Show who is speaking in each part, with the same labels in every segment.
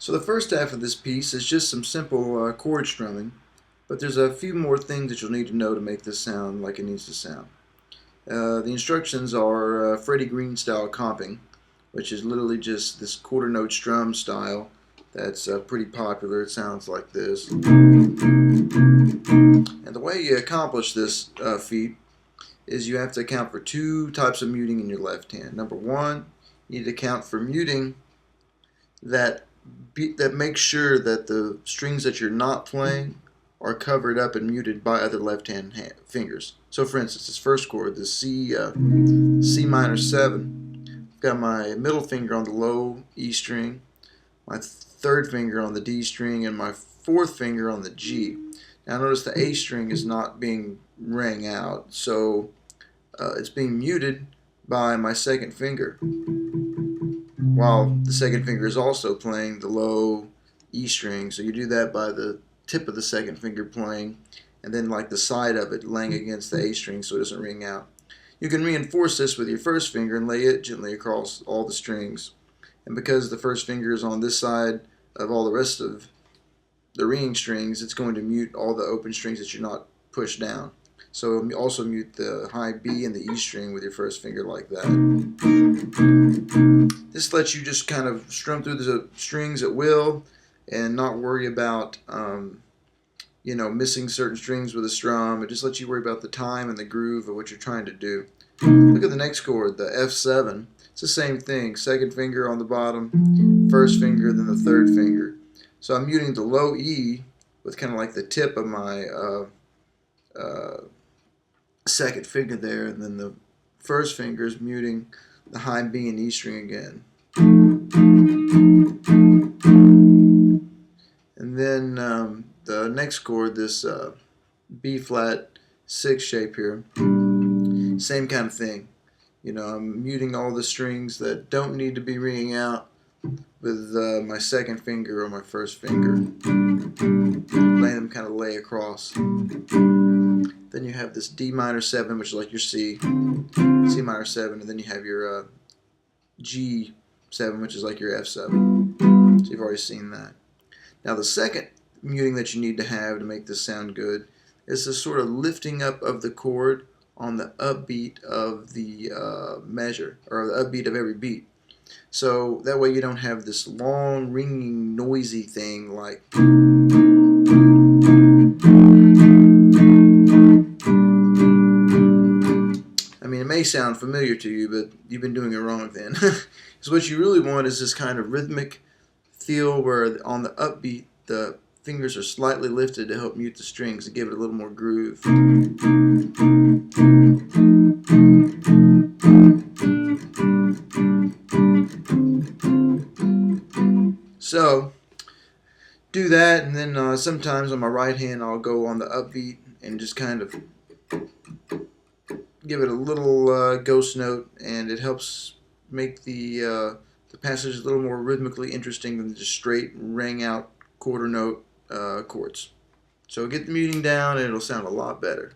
Speaker 1: So the first half of this piece is just some simple chord strumming, but there's a few more things that you'll need to know to make this sound like it needs to sound. The instructions are Freddie Green style comping, which is literally just this quarter note strum style that's pretty popular. It sounds like this. And the way you accomplish this feat is you have to account for two types of muting in your left hand. Number one, you need to account for muting that makes sure that the strings that you're not playing are covered up and muted by other left-hand fingers. So, for instance, this first chord, the C minor 7, I've got my middle finger on the low E string, my third finger on the D string, and my fourth finger on the G. Now, notice the A string is not being rang out, so it's being muted by my second finger, while the second finger is also playing the low E string. So you do that by the tip of the second finger playing, and then like the side of it laying against the A string so it doesn't ring out. You can reinforce this with your first finger and lay it gently across all the strings. And because the first finger is on this side of all the rest of the ringing strings, it's going to mute all the open strings that you're not pushed down. So also mute the high B and the E string with your first finger like that. This lets you just kind of strum through the strings at will and not worry about missing certain strings with a strum. It just lets you worry about the time and the groove of what you're trying to do. Look at the next chord, the F7. It's the same thing. Second finger on the bottom, first finger, then the third finger. So I'm muting the low E with kind of like the tip of my second finger there, and then the first finger is muting the high B and E string again. And then the next chord, this B flat 6 shape here, same kind of thing. I'm muting all the strings that don't need to be ringing out with my second finger or my first finger, letting them kind of lay across. Then you have this D minor 7, which is like your C minor 7, and then you have your G7, which is like your F7. So you've already seen that. Now the second muting that you need to have to make this sound good is the sort of lifting up of the chord on the upbeat of the measure, or the upbeat of every beat. So that way you don't have this long, ringing, noisy thing like it may sound familiar to you, but you've been doing it wrong then. Because what you really want is this kind of rhythmic feel where on the upbeat the fingers are slightly lifted to help mute the strings and give it a little more groove. So do that, and then sometimes on my right hand I'll go on the upbeat and just kind of give it a little ghost note, and it helps make the passage a little more rhythmically interesting than just straight rang out quarter note chords. So get the muting down and it'll sound a lot better.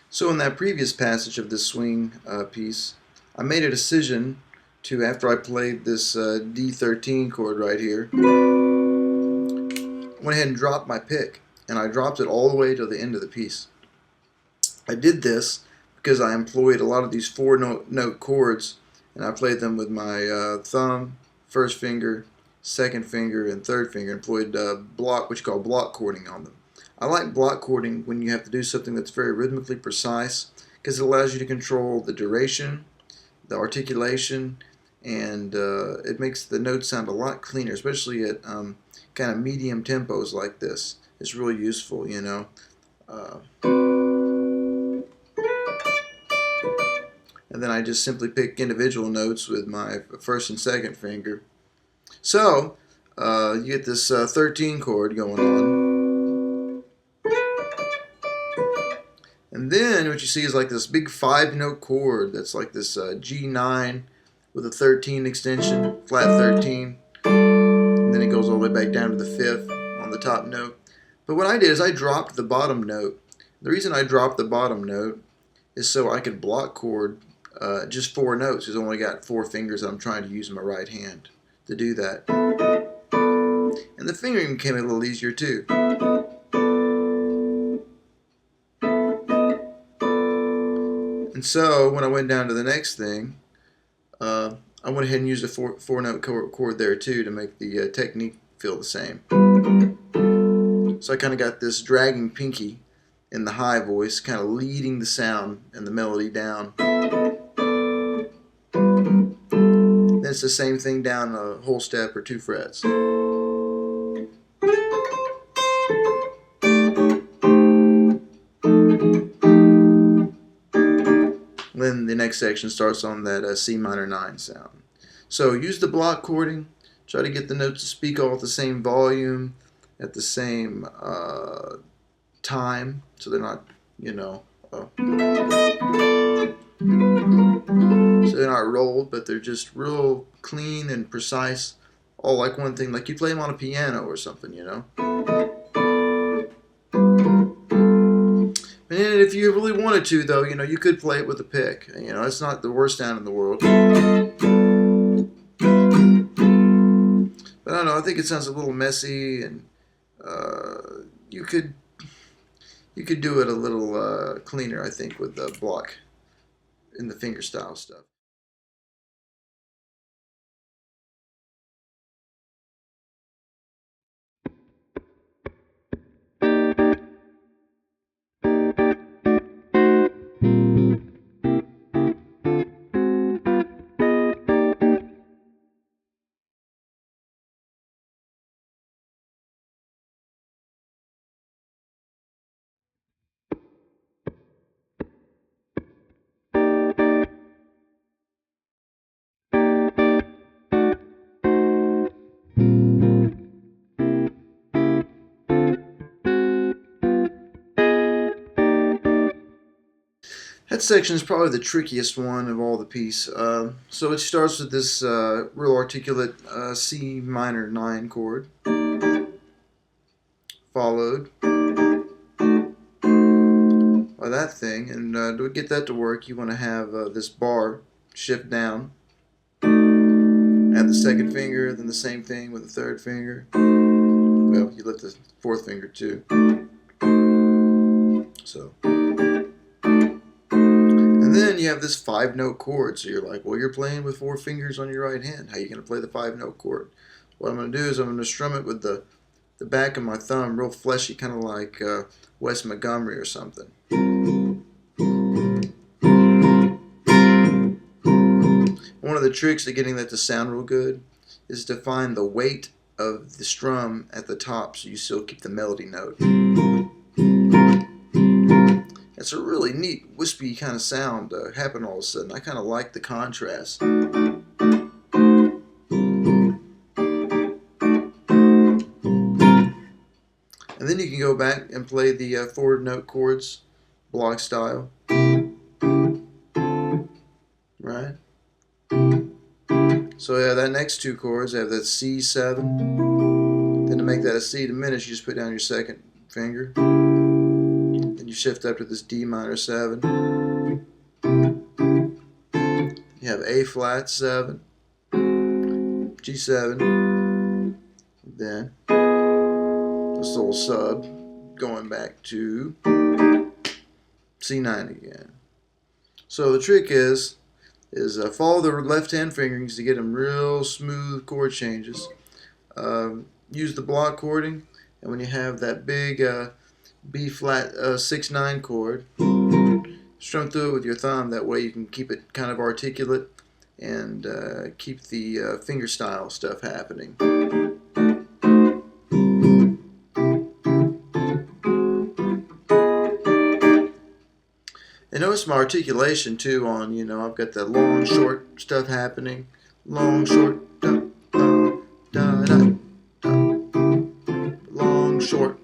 Speaker 1: So in that previous passage of this swing piece, I made a decision to, after I played this D13 chord right here, went ahead and dropped my pick, and I dropped it all the way to the end of the piece. I did this because I employed a lot of these four note chords, and I played them with my thumb, first finger, second finger, and third finger, and played what you call block chording on them. I like block chording when you have to do something that's very rhythmically precise, because it allows you to control the duration, the articulation, and it makes the notes sound a lot cleaner, especially at kind of medium tempos like this. It's really useful, you know. And then I just simply pick individual notes with my first and second finger. So you get this 13 chord going on. And then what you see is like this big 5-note chord that's like this G9 with a 13 extension, flat 13. And then it goes all the way back down to the 5th on the top note. But what I did is I dropped the bottom note. The reason I dropped the bottom note is so I could block chord just 4 notes, because I only got 4 fingers that I'm trying to use in my right hand to do that. And the fingering became a little easier too. And so when I went down to the next thing, I went ahead and used a 4-note chord there too to make the technique feel the same. So I kind of got this dragging pinky in the high voice, kind of leading the sound and the melody down. Then it's the same thing down a whole step or 2 frets. Then the next section starts on that C minor 9 sound. So use the block chording. Try to get the notes to speak all at the same volume, at the same time, so they're not, you know, so they're not rolled, but they're just real clean and precise, all like one thing, like you play them on a piano or something, you know. And if you really wanted to, though, you know, you could play it with a pick. You know, it's not the worst sound in the world. But I don't know, I think it sounds a little messy, and you could do it a little cleaner, I think, with the block in the fingerstyle stuff. That section is probably the trickiest one of all the piece. So it starts with this real articulate C minor 9 chord, followed by that thing. And to get that to work, you want to have this bar shift down. Add the second finger, then the same thing with the third finger. Well, you lift the fourth finger too. So. And then you have this 5-note chord, so you're like, well, you're playing with 4 fingers on your right hand. How are you going to play the 5-note chord? What I'm going to do is I'm going to strum it with the back of my thumb, real fleshy, kind of like Wes Montgomery or something. One of the tricks to getting that to sound real good is to find the weight of the strum at the top so you still keep the melody note. It's a really neat, wispy kind of sound happen all of a sudden. I kind of like the contrast. And then you can go back and play the 4-note chords, block style. Right? So yeah, that next 2 chords, I have that C7. Then to make that a C diminished, you just put down your second finger. Then you shift up to this D minor 7. You have A flat 7, G7, then this little sub going back to C9 again. So the trick is is follow the left hand fingerings to get them real smooth chord changes. Use the block chording, and when you have that big B flat 6/9 chord, strum through it with your thumb. That way you can keep it kind of articulate and keep the finger style stuff happening. And notice my articulation too on, I've got the long, short stuff happening. Long, short, da, da, da, da, da. Long, short.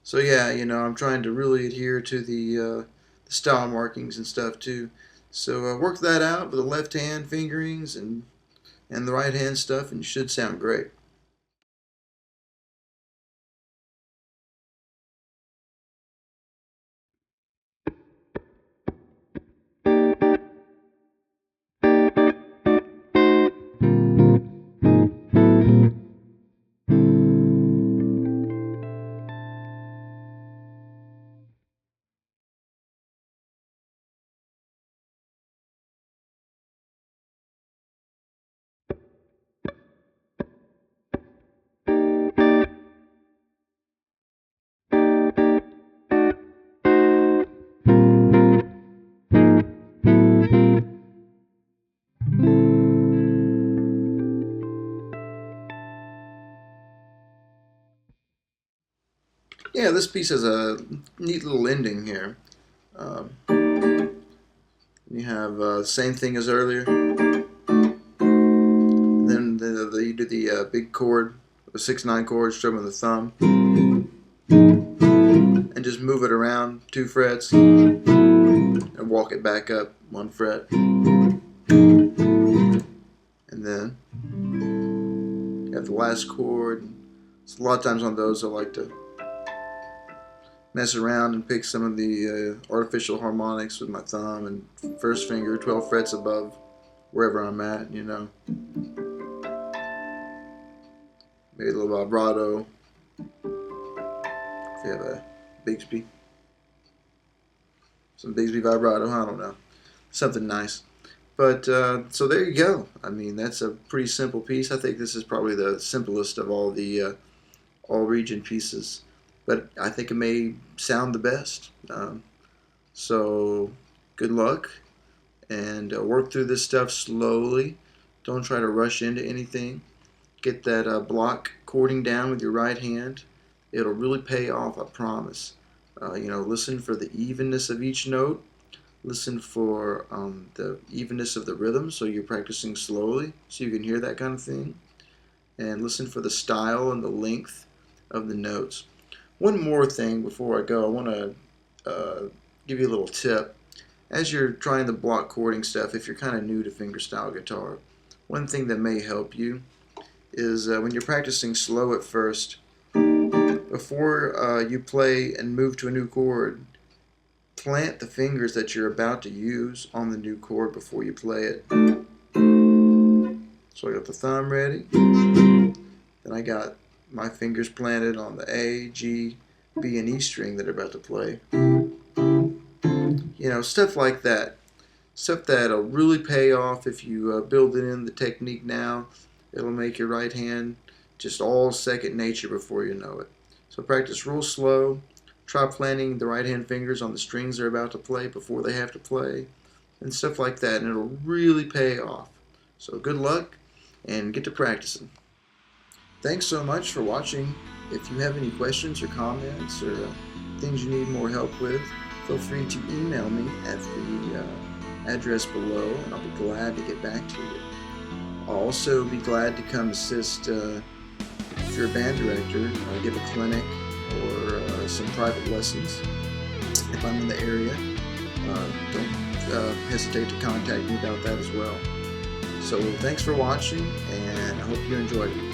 Speaker 1: So yeah, I'm trying to really adhere to the style markings and stuff too. So work that out with the left hand fingerings and the right hand stuff, and you should sound great. Yeah, this piece has a neat little ending here. Um, you have the same thing as earlier. Then you do the big chord, a 6/9 chord, strumming the thumb, and just move it around 2 frets and walk it back up 1 fret. And then you have the last chord. So a lot of times on those I like to mess around and pick some of the artificial harmonics with my thumb and first finger 12 frets above wherever I'm at, Maybe a little vibrato if you have a Bigsby. Some Bigsby vibrato, I don't know. Something nice. But, so there you go. I mean, that's a pretty simple piece. I think this is probably the simplest of all the all-region pieces. But I think it may sound the best. So good luck, and work through this stuff slowly. Don't try to rush into anything. Get that block chording down with your right hand. It'll really pay off, I promise. Listen for the evenness of each note. Listen for the evenness of the rhythm, so you're practicing slowly so you can hear that kind of thing. And listen for the style and the length of the notes. One more thing before I go, I want to give you a little tip. As you're trying the block chording stuff, if you're kind of new to fingerstyle guitar, one thing that may help you is when you're practicing slow at first, before you play and move to a new chord, plant the fingers that you're about to use on the new chord before you play it. So I got the thumb ready, then I got my fingers planted on the A, G, B, and E string that are about to play. Stuff like that. Stuff that'll really pay off if you build it in the technique now. It'll make your right hand just all second nature before you know it. So practice real slow. Try planting the right hand fingers on the strings they're about to play before they have to play, and stuff like that, and it'll really pay off. So good luck, and get to practicing. Thanks so much for watching. If you have any questions or comments or things you need more help with, feel free to email me at the address below, and I'll be glad to get back to you. I'll also be glad to come assist if you're a band director, give a clinic or some private lessons if I'm in the area. Don't hesitate to contact me about that as well. So thanks for watching, and I hope you enjoyed it.